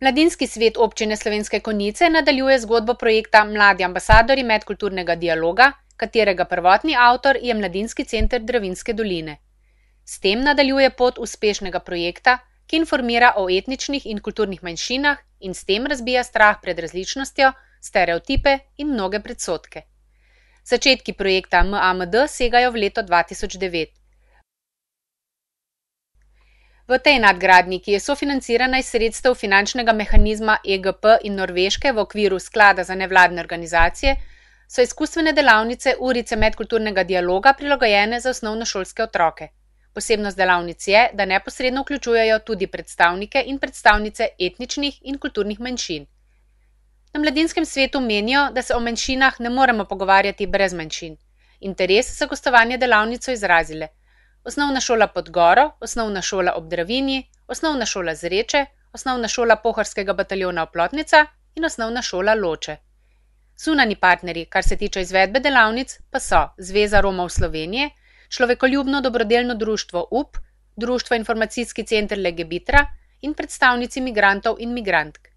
Mladinski svet občine Slovenske Konjice nadaljuje zgodbo projekta Mladi ambasadorji medkulturnega dialoga, katerega prvotni avtor je Mladinski center Dravinjske doline. S tem nadaljuje pot uspešnega projekta, ki informira o etničnih in kulturnih manjšinah in s tem razbija strah pred različnostjo, stereotipe in mnoge predsodke. Začetki projekta MAMD segajo v leto 2009. V tej nadgradnji, ki je sofinancirana iz sredstev finančnega mehanizma EGP in Norveške v okviru Sklada za nevladne organizacije, so izkustvene delavnice urice medkulturnega dialoga prilagojene za osnovnošolske otroke. Posebnost delavnic je, da neposredno vključujejo tudi predstavnike in predstavnice etničnih in kulturnih manjšin. Na mladinskem svetu menijo, da se o manjšinah ne moremo pogovarjati brez manjšin. Interes za gostovanje delavnic so izrazile Osnovna šola Podgoro, Osnovna šola ob Dravinji, Osnovna šola Zreče, Osnovna šola Pohorskega bataljona Oplotnica in Osnovna šola Loče. Zunanji partnerji, kar se tiče izvedbe delavnic, pa so Zveza Romov Slovenije, Človekoljubno dobrodelno društvo UP, Društvo informacijski center Legebitra in predstavnici migrantov in migrantk.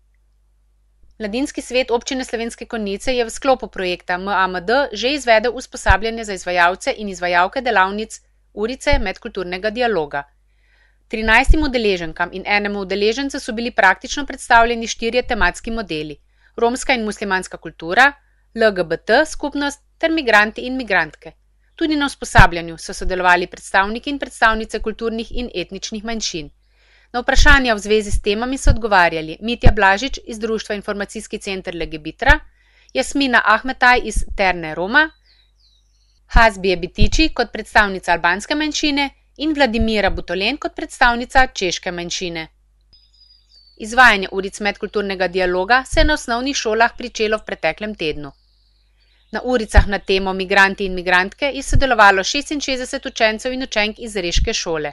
Mladinski svet občine Slovenske Konjice je v sklopu projekta MAMD že izvedel usposabljanje za izvajalce in izvajalke delavnic urice medkulturnega dialoga. 13 udeleženkam in enemu udeležencu so bili praktično predstavljeni 4 tematski modeli: romska in muslimanska kultura, LGBT skupnost ter migranti in migrantke. Tudi na usposabljanju so sodelovali predstavniki in predstavnice kulturnih in etničnih manjšin. Na vprašanja v zvezi s temami so odgovarjali Mitja Blažič iz Društva informacijski center Legebitra, Jasmina Ahmetaj iz Terne Roma, Hasbije Bitiči kot predstavnica albanske manjšine in Vladimira Butolen kot predstavnica češke manjšine. Izvajanje uric medkulturnega dialoga se je na osnovnih šolah pričelo v preteklem tednu. Na uricah na temo Migranti in migrantke je sodelovalo 66 učencev in učenk iz Reške šole.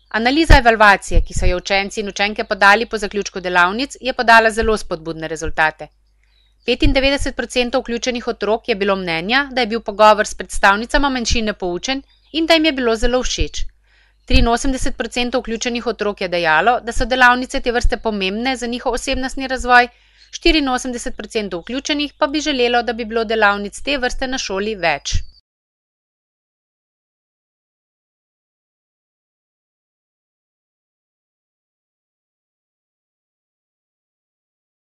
Analiza evalvacije, ki so jo učenci in učenke podali po zaključku delavnic, je podala zelo spodbudne rezultate. 95% vključenih otrok je bilo mnenja, da je bil pogovor s predstavnicama manjšine poučen in da jim je bilo zelo všeč. 83% vključenih otrok je dejalo, da so delavnice te vrste pomembne za njihov osebnostni razvoj, 84% vključenih pa bi želelo, da bi bilo delavnic te vrste na šoli več.